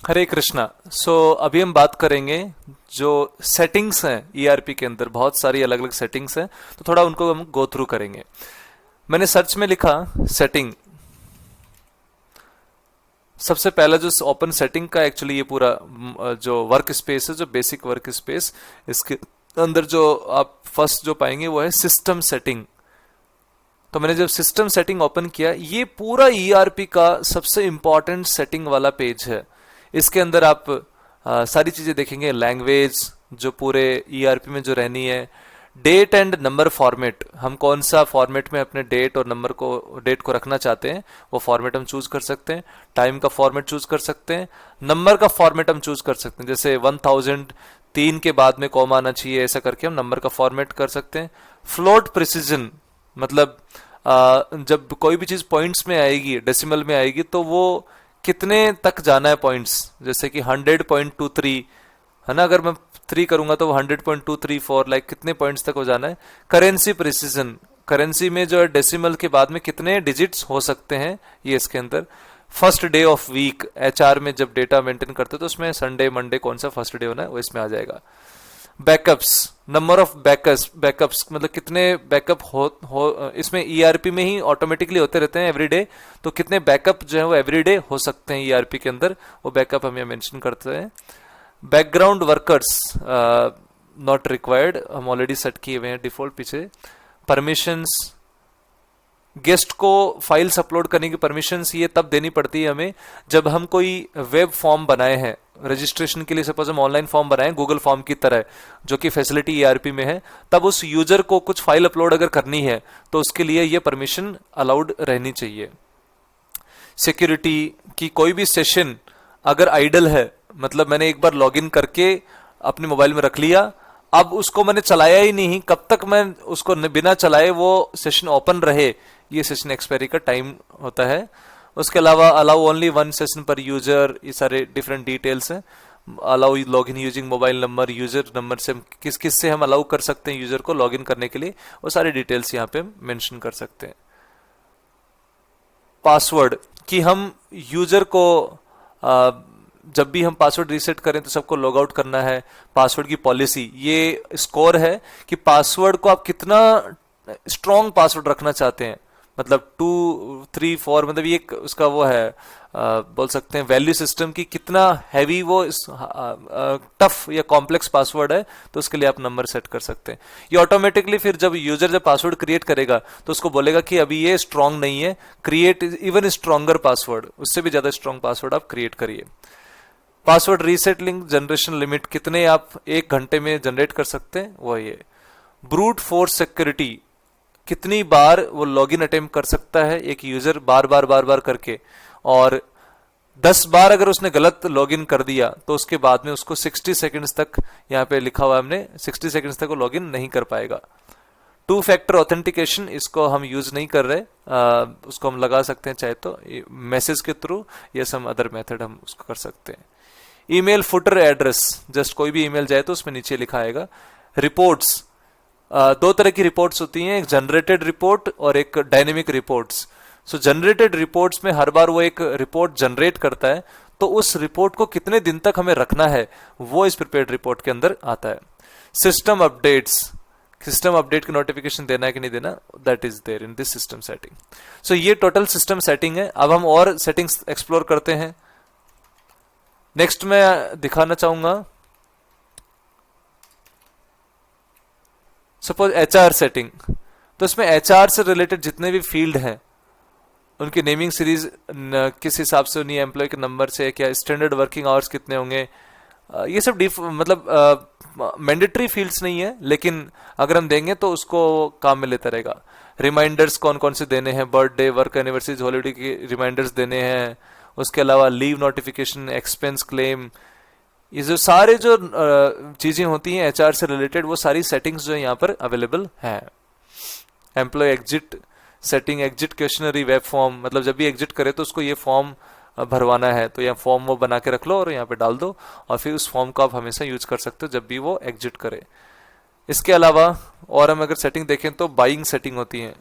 हरे कृष्णा। अभी हम बात करेंगे जो सेटिंग्स हैं ईआरपी के अंदर, बहुत सारी अलग अलग सेटिंग्स हैं, तो थोड़ा उनको हम गो थ्रू करेंगे। मैंने सर्च में लिखा सेटिंग, सबसे पहला जो ओपन सेटिंग का एक्चुअली ये पूरा जो वर्क स्पेस है, जो बेसिक वर्क स्पेस, इसके अंदर जो आप फर्स्ट जो पाएंगे वो है सिस्टम सेटिंग। तो मैंने जब सिस्टम सेटिंग ओपन किया, ये पूरा ईआरपी का सबसे इंपॉर्टेंट सेटिंग वाला पेज है। इसके अंदर आप सारी चीजें देखेंगे, लैंग्वेज जो पूरे ईआरपी में जो रहनी है, डेट एंड नंबर फॉर्मेट, हम कौन सा फॉर्मेट में अपने डेट और नंबर को, डेट को रखना चाहते हैं, वो फॉर्मेट हम चूज कर सकते हैं। टाइम का फॉर्मेट चूज कर सकते हैं, नंबर का फॉर्मेट हम चूज कर सकते हैं, जैसे 1003 के बाद में कॉमा आना चाहिए, ऐसा करके हम नंबर का फॉर्मेट कर सकते हैं। फ्लोट प्रिसीजन, मतलब जब कोई भी चीज पॉइंट्स में आएगी, डेसिमल में आएगी, तो वो कितने तक जाना है पॉइंट्स, जैसे कि 100.23 है ना, अगर मैं 3 करूंगा तो 100.234, लाइक कितने पॉइंट्स तक हो जाना है। करेंसी प्रिसीजन, करेंसी में जो है डेसिमल के बाद में कितने डिजिट्स हो सकते हैं, ये इसके अंदर। First day of week, HR में जब डेटा मेंटेन करते हैं तो उसमें संडे मंडे कौन सा फर्स्ट डे होना है वो इसमें आ जाएगा। बैकअप्स, नंबर ऑफ बैकअप्स मतलब कितने बैकअप हो इसमें ईआरपी में ही ऑटोमेटिकली होते रहते हैं एवरीडे, तो कितने बैकअप जो है वो एवरीडे हो सकते हैं ईआरपी के अंदर, वो बैकअप हम यहाँ मेंशन करते हैं। बैकग्राउंड वर्कर्स नॉट रिक्वायर्ड, हम ऑलरेडी सेट किए हुए हैं डिफॉल्ट पीछे। परमिशंस, गेस्ट को फाइल्स अपलोड करने की परमिशंस ये तब देनी पड़ती है हमें जब हम कोई वेब फॉर्म बनाए हैं रजिस्ट्रेशन के लिए, सपोज हम ऑनलाइन फॉर्म बनाए गूगल फॉर्म की तरह, जो कि फैसिलिटी ईआरपी में है, तब उस यूजर को कुछ फाइल अपलोड अगर करनी है तो उसके लिए ये परमिशन अलाउड रहनी चाहिए। सिक्योरिटी की, कोई भी सेशन अगर आइडल है, मतलब मैंने एक बार लॉगिन करके अपने मोबाइल में रख लिया, अब उसको मैंने चलाया ही नहीं, कब तक मैं उसको बिना चलाए वो सेशन ओपन रहे, ये सेशन एक्सपायरी का टाइम होता है। उसके अलावा अलाउ ओनली 1 सेशन पर यूजर, ये सारे डिफरेंट डिटेल्स हैं। Allow login using mobile number, user number से किस किस से हम अलाउ कर सकते हैं यूजर को लॉगिन करने के लिए, वो सारी डिटेल्स यहाँ पे मेंशन कर सकते हैं। पासवर्ड, कि हम यूजर को जब भी हम पासवर्ड रीसेट करें तो सबको लॉग आउट करना है। पासवर्ड की पॉलिसी, ये स्कोर है कि पासवर्ड को आप कितना स्ट्रॉन्ग पासवर्ड रखना चाहते हैं, मतलब 2, 3, 4, मतलब ये उसका वो है, बोल सकते हैं वैल्यू सिस्टम की कितना हैवी वो टफ या कॉम्प्लेक्स पासवर्ड है, तो उसके लिए आप नंबर सेट कर सकते हैं। ये ऑटोमेटिकली फिर जब यूजर जब पासवर्ड क्रिएट करेगा तो उसको बोलेगा कि अभी ये स्ट्रांग नहीं है, क्रिएट इवन स्ट्रॉन्गर पासवर्ड, उससे भी ज्यादा स्ट्रॉन्ग पासवर्ड आप क्रिएट करिए। Password reset link generation limit, कितने आप 1 घंटे में जनरेट कर सकते हैं, वो ये। ब्रूट फोर्स सिक्योरिटी, कितनी बार वो लॉगिन अटेम्प्ट कर सकता है एक यूजर, बार बार करके, और 10 बार अगर उसने गलत लॉगिन कर दिया तो उसके बाद में उसको 60 सेकंड्स तक, यहाँ पे लिखा हुआ है हमने 60 सेकंड्स तक वो लॉगिन नहीं कर पाएगा। 2 फैक्टर ऑथेंटिकेशन, इसको हम यूज नहीं कर रहे, उसको हम लगा सकते हैं चाहे तो मैसेज के थ्रू या सम अदर मेथड हम उसको कर सकते हैं। ईमेल फुटर एड्रेस, जस्ट कोई भी ईमेल जाए तो उसमें नीचे लिखा आएगा। रिपोर्ट्स, 2 तरह की रिपोर्ट्स होती हैं, एक जनरेटेड रिपोर्ट और एक डायनेमिक रिपोर्ट्स। सो जनरेटेड रिपोर्ट्स में हर बार वो एक रिपोर्ट जनरेट करता है, तो उस रिपोर्ट को कितने दिन तक हमें रखना है वो इस प्रिपेयर्ड रिपोर्ट के अंदर आता है। सिस्टम अपडेट्स, सिस्टम अपडेट की नोटिफिकेशन देना है कि नहीं देना, that is there in this system setting. So ये टोटल सिस्टम सेटिंग है। अब हम और सेटिंग्स एक्सप्लोर करते हैं। नेक्स्ट मैं दिखाना चाहूंगा सपोज एचआर सेटिंग, तो इसमें एचआर से रिलेटेड जितने भी फील्ड हैं उनकी नेमिंग सीरीज किस हिसाब से होनी है, एम्प्लॉय के नंबर से, क्या स्टैंडर्ड वर्किंग आवर्स कितने होंगे, ये सब मतलब मैंडेटरी फील्ड्स नहीं है, लेकिन अगर हम देंगे तो उसको काम में लेता रहेगा। रिमाइंडर्स कौन कौन से देने हैं, बर्थडे, वर्क एनिवर्सरीज, हॉलीडे के रिमाइंडर्स देने हैं। उसके अलावा लीव नोटिफिकेशन, एक्सपेंस क्लेम, ये जो सारे जो चीजें होती हैं एचआर से रिलेटेड, वो सारी सेटिंग्स जो है यहाँ पर अवेलेबल है। Employ exit setting, exit questionnaire web form, मतलब जब भी एग्जिट करे तो उसको ये फॉर्म भरवाना है, तो यहाँ फॉर्म वो बना के रख लो और यहाँ पे डाल दो, और फिर उस फॉर्म को आप हमेशा यूज कर सकते हो जब भी वो एग्जिट करे। इसके अलावा और हम अगर सेटिंग देखें तो बाइंग सेटिंग होती है,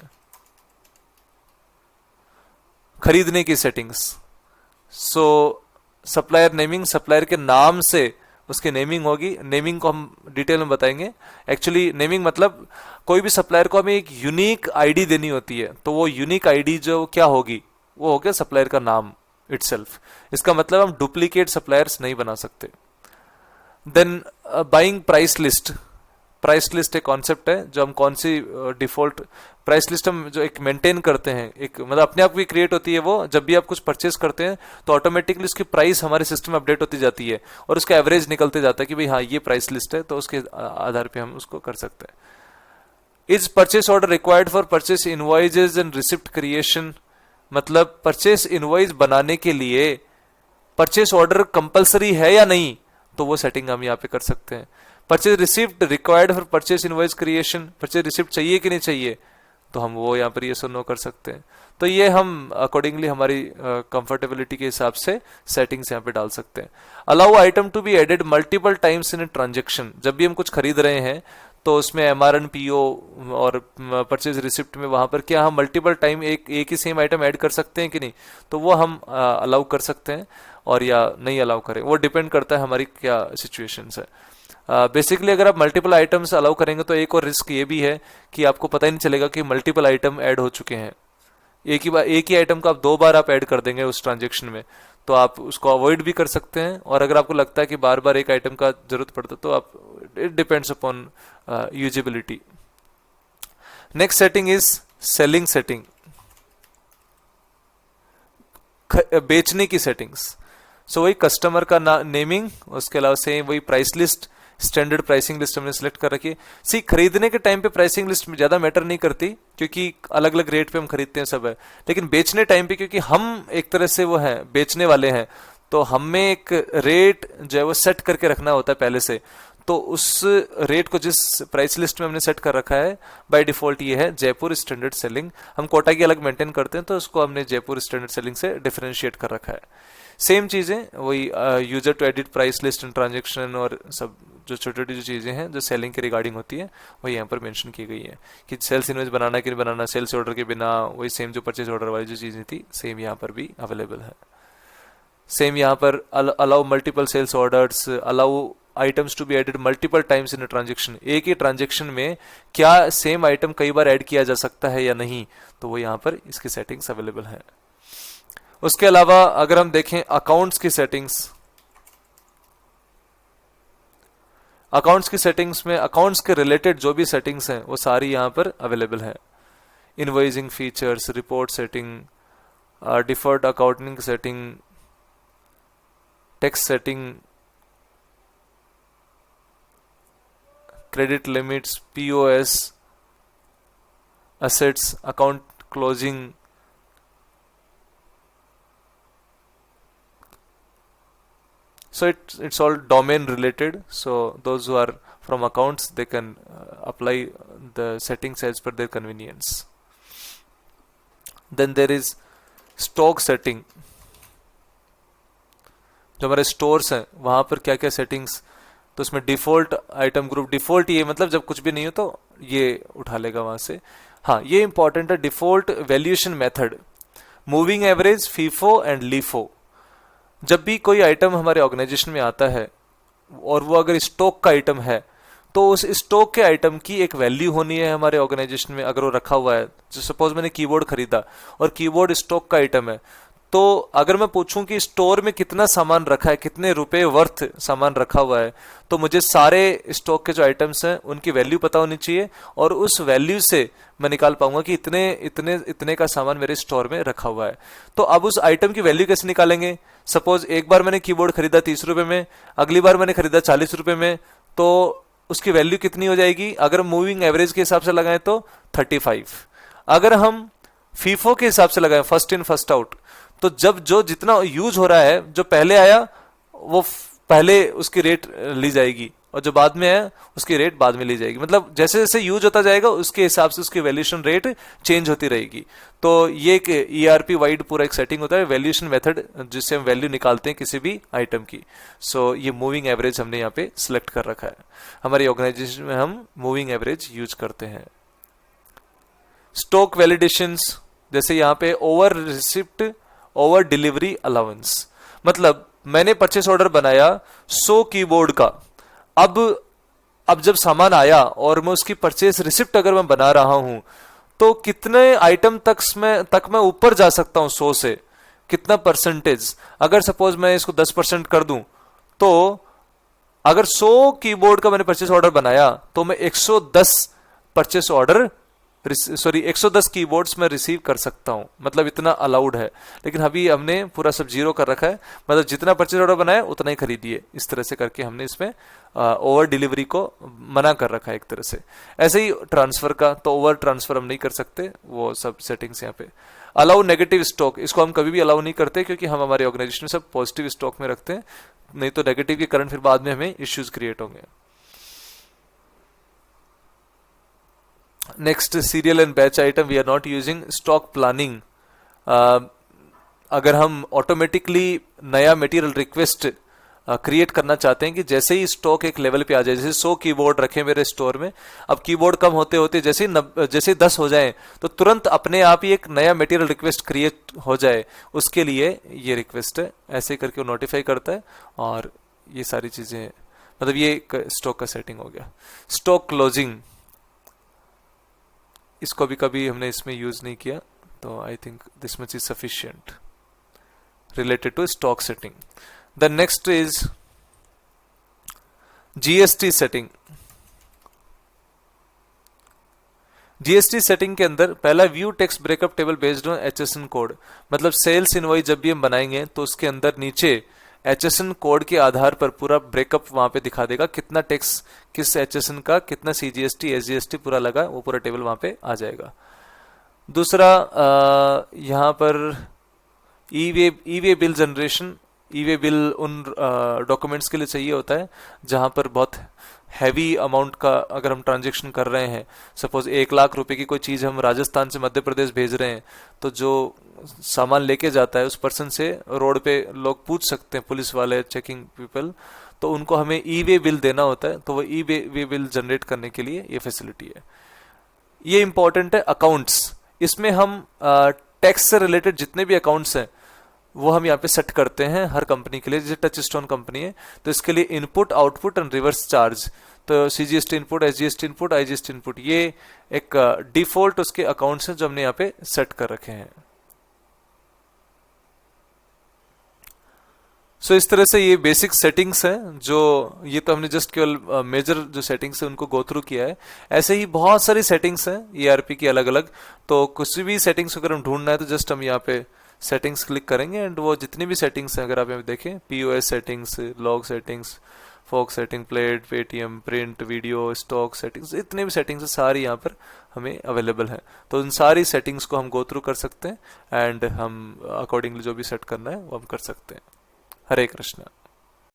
खरीदने की सेटिंग्स। सो सप्लायर नेमिंग, सप्लायर के नाम से उसकी नेमिंग होगी। नेमिंग को हम डिटेल में बताएंगे। एक्चुअली नेमिंग मतलब कोई भी सप्लायर को हमें एक यूनिक आईडी देनी होती है, तो वो यूनिक आईडी जो क्या होगी, वो हो गया सप्लायर का नाम इटसेल्फ। इसका मतलब हम डुप्लीकेट सप्लायर्स नहीं बना सकते। Then buying price list. Price list एक कॉन्सेप्ट है जो हम कौन सी डिफॉल्ट प्राइस लिस्ट हम जो एक मेंटेन करते हैं, एक मतलब अपने आप भी क्रिएट होती है। वो जब भी आप कुछ परचेस करते हैं तो ऑटोमेटिकली उसकी प्राइस हमारे सिस्टम में अपडेट होती जाती है और उसका एवरेज निकलते जाता है कि भाई हाँ ये प्राइस लिस्ट है, तो उसके आधार पे हम उसको कर सकते हैं। Is purchase order required for purchase invoices and receipt creation. मतलब परचेस इनवॉइस बनाने के लिए परचेस ऑर्डर कंपलसरी है या नहीं, तो वो सेटिंग हम यहाँ पे कर सकते हैं। Purchase receipt required for purchase invoice creation, purchase receipt चाहिए कि नहीं चाहिए, तो हम वो यहाँ पर ये नो कर सकते हैं। तो ये हम अकॉर्डिंगली हमारी कंफर्टेबिलिटी के हिसाब से सेटिंग्स यहाँ पे डाल सकते हैं। Allow item to be added multiple times in a transaction. जब भी हम कुछ खरीद रहे हैं तो उसमें MRN PO और परचेज रिसिप्ट में वहां पर क्या हम मल्टीपल टाइम एक ही सेम आइटम ऐड कर सकते हैं कि नहीं, तो वो हम अलाउ कर सकते हैं और या नहीं अलाउ करें, वो डिपेंड करता है हमारी क्या सिचुएशंस है। बेसिकली अगर आप मल्टीपल आइटम्स अलाउ करेंगे तो एक और रिस्क ये भी है कि आपको पता ही नहीं चलेगा कि मल्टीपल आइटम ऐड हो चुके हैं। एक ही आइटम का आप 2 बार आप ऐड कर देंगे उस ट्रांजेक्शन में, तो आप उसको अवॉइड भी कर सकते हैं। और अगर आपको लगता है कि बार बार एक आइटम का जरूरत पड़ता है तो आप it depends upon usability. Next setting is selling setting, बेचने की सेटिंग्स। सो वही कस्टमर का नेमिंग, उसके अलावा सेम वही price list, standard pricing list हमने सिलेक्ट कर रखी है। सी खरीदने के टाइम पे प्राइसिंग लिस्ट में ज्यादा मैटर नहीं करती क्योंकि अलग अलग रेट पे हम खरीदते हैं सब है, लेकिन बेचने टाइम पे क्योंकि हम एक तरह से वो हैं बेचने वाले हैं, तो हमें एक रेट जो है वो सेट करके रखना होता है पहले से। तो उस रेट को जिस प्राइस लिस्ट में हमने सेट कर रखा है बाय डिफॉल्ट ये है जयपुर स्टैंडर्ड सेलिंग। हम कोटा की अलग मेंटेन करते हैं तो उसको हमने जयपुर स्टैंडर्ड सेलिंग से डिफरेंशिएट कर रखा है। सेम चीजें वही user to edit price list and transaction और सब जो छोटी छोटी जो चीजें हैं जो सेलिंग के रिगार्डिंग होती है वही यहाँ पर मेंशन की गई है कि सेल्स इनवॉइस बनाना कि नहीं बनाना, सेल्स ऑर्डर के बिना, वही सेम जो परचेज ऑर्डर वाली जो चीजें थी सेम यहाँ पर भी अवेलेबल है। सेम यहाँ पर allow multiple sales orders, allow items to be added multiple times in transaction. एक ही ट्रांजेक्शन में क्या सेम आइटम कई बार ऐड किया जा सकता है या नहीं, तो वो यहाँ पर इसकी सेटिंग्स अवेलेबल है। उसके अलावा अगर हम देखें अकाउंट्स की सेटिंग्स, अकाउंट्स की सेटिंग्स में अकाउंट्स के रिलेटेड जो भी सेटिंग्स हैं वो सारी यहाँ पर अवेलेबल है। Invoicing features, report setting, deferred accounting setting, tax setting, credit limits, POS, assets, account closing, so it's all domain related. So those who are from accounts they can apply the settings as per their convenience. Then there is stock setting, जो हमारे stores हैं वहां पर क्या क्या settings, तो उसमें default item group, default ये मतलब जब कुछ भी नहीं हो तो ये उठा लेगा वहां से। हाँ ये इंपॉर्टेंट है, default valuation method, moving average, FIFO and LIFO. जब भी कोई आइटम हमारे ऑर्गेनाइजेशन में आता है और वो अगर स्टॉक का आइटम है तो उस स्टॉक के आइटम की एक वैल्यू होनी है हमारे ऑर्गेनाइजेशन में। अगर वो रखा हुआ है, जो सपोज मैंने कीबोर्ड खरीदा और कीबोर्ड स्टॉक का आइटम है, तो अगर मैं पूछूं कि स्टोर में कितना सामान रखा है, कितने रुपए वर्थ सामान रखा हुआ है, तो मुझे सारे स्टॉक के जो आइटम्स हैं उनकी वैल्यू पता होनी चाहिए और उस वैल्यू से मैं निकाल पाऊंगा कि इतने इतने इतने का सामान मेरे स्टोर में रखा हुआ है। तो अब उस आइटम की वैल्यू कैसे निकालेंगे? सपोज एक बार मैंने कीबोर्ड खरीदा 30 रुपए में, अगली बार मैंने खरीदा 40 रुपए में, तो उसकी वैल्यू कितनी हो जाएगी? अगर मूविंग एवरेज के हिसाब से लगाएं तो 35। अगर हम फीफो के हिसाब से लगाएं, फर्स्ट इन फर्स्ट आउट, तो जब जो जितना यूज हो रहा है, जो पहले आया वो पहले उसकी रेट ली जाएगी और जो बाद में है उसकी रेट बाद में ली जाएगी। मतलब जैसे जैसे यूज होता जाएगा उसके हिसाब से उसकी वैल्यूएशन रेट चेंज होती रहेगी। तो ये एक ERP वाइड पूरा एक सेटिंग होता है, वैल्यूएशन मेथड, जिससे हम वैल्यू निकालते हैं किसी भी आइटम की। सो ये मूविंग एवरेज हमने यहाँ पे सिलेक्ट कर रखा है। हमारी ऑर्गेनाइजेशन में हम मूविंग एवरेज यूज करते हैं। स्टॉक वैलिडेशंस, जैसे यहाँ पे over receipt, over delivery allowance, मतलब मैंने परचेस ऑर्डर बनाया 100 कीबोर्ड का। अब जब सामान आया और मैं उसकी परचेस रिसिप्ट अगर मैं बना रहा हूं, तो कितने आइटम तक मैं ऊपर जा सकता हूं 100 से, कितना परसेंटेज। अगर सपोज मैं इसको 10% कर दूं, तो अगर 100 कीबोर्ड का मैंने परचेस ऑर्डर बनाया तो मैं 110 परचेस ऑर्डर 110 कीबोर्ड्स में रिसीव कर सकता हूं, मतलब इतना अलाउड है। लेकिन अभी हमने पूरा सब जीरो कर रखा है, मतलब जितना परचेज ऑर्डर बनाया उतना ही खरीदिए, इस तरह से करके हमने इसमें ओवर डिलीवरी को मना कर रखा है एक तरह से। ऐसे ही ट्रांसफर का, तो ओवर ट्रांसफर हम नहीं कर सकते, वो सब सेटिंग्स यहाँ पे। अलाउ नेगेटिव स्टॉक, इसको हम कभी भी अलाउ नहीं करते, क्योंकि हम हमारे ऑर्गेनाइजेशन में सब पॉजिटिव स्टॉक में रखते हैं, नहीं तो नेगेटिव के कारण फिर बाद में हमें इश्यूज क्रिएट होंगे। Next, serial and batch item, we are not using stock planning. अगर हम ऑटोमेटिकली नया मटेरियल रिक्वेस्ट क्रिएट करना चाहते हैं कि जैसे ही स्टॉक एक लेवल पे आ जाए, जैसे 100 कीबोर्ड रखे मेरे स्टोर में, अब कीबोर्ड कम होते होते जैसे 10 हो जाए, तो तुरंत अपने आप ही एक नया मटेरियल रिक्वेस्ट क्रिएट हो जाए, उसके लिए ये रिक्वेस्ट है, ऐसे करके वो नोटिफाई करता है। और ये सारी चीजें, मतलब ये स्टॉक का सेटिंग हो गया। स्टॉक क्लोजिंग, इसको भी कभी हमने इसमें यूज नहीं किया, तो I think this much is sufficient related to stock setting. The next is GST setting. GST setting के अंदर पहला, view text breakup table based on HSN code, मतलब सेल्स इनवॉइस जब भी हम बनाएंगे तो उसके अंदर नीचे HSN कोड के आधार पर पूरा ब्रेकअप वहां पे दिखा देगा, कितना टैक्स किस HSN का, कितना CGST SGST पूरा लगा, वो पूरा टेबल वहां पे आ जाएगा। दूसरा, यहां पर ई वे बिल जनरेशन। ई वे बिल उन डॉक्यूमेंट्स के लिए चाहिए होता है जहां पर बहुत हैवी अमाउंट का अगर हम ट्रांजेक्शन कर रहे हैं, सपोज 1 लाख रुपए की कोई चीज हम राजस्थान से मध्य प्रदेश भेज रहे हैं, तो जो सामान लेके जाता है उस पर्सन से रोड पे लोग पूछ सकते हैं, पुलिस वाले, चेकिंग पीपल, तो उनको हमें ई वे बिल देना होता है, तो वो ई वे बिल जनरेट करने के लिए ये फैसिलिटी है। ये इंपॉर्टेंट है। अकाउंट्स, इसमें हम टैक्स से रिलेटेड जितने भी अकाउंट्स हैं वो हम यहाँ पे सेट करते हैं हर कंपनी के लिए। जैसे टच स्टोन कंपनी है तो इसके लिए input, output and reverse charge, तो CGST input, SGST input, IGST input, ये एक डिफॉल्ट उसके अकाउंट्स हैं जो हमने यहाँ पे सेट कर रखे हैं। सो इस तरह से ये बेसिक सेटिंग्स हैं, जो ये तो हमने जस्ट केवल मेजर जो सेटिंग्स है उनको गो थ्रू किया है। ऐसे ही बहुत सारी सेटिंग्स हैं ERP की अलग अलग, तो कुछ भी सेटिंग्स अगर हम ढूंढना है तो जस्ट हम यहाँ पे सेटिंग्स क्लिक करेंगे एंड वो जितनी भी सेटिंग्स हैं अगर आप यहाँ पे देखें, POS सेटिंग्स, लॉग सेटिंग्स, फोक setting, plate, Paytm, print, video, stock settings, इतने भी सेटिंग्स है सारी यहाँ पर हमें अवेलेबल है। तो इन सारी सेटिंग्स को हम गो थ्रू कर सकते हैं एंड हम अकॉर्डिंगली जो भी सेट करना है वो हम कर सकते हैं। हरे कृष्णा।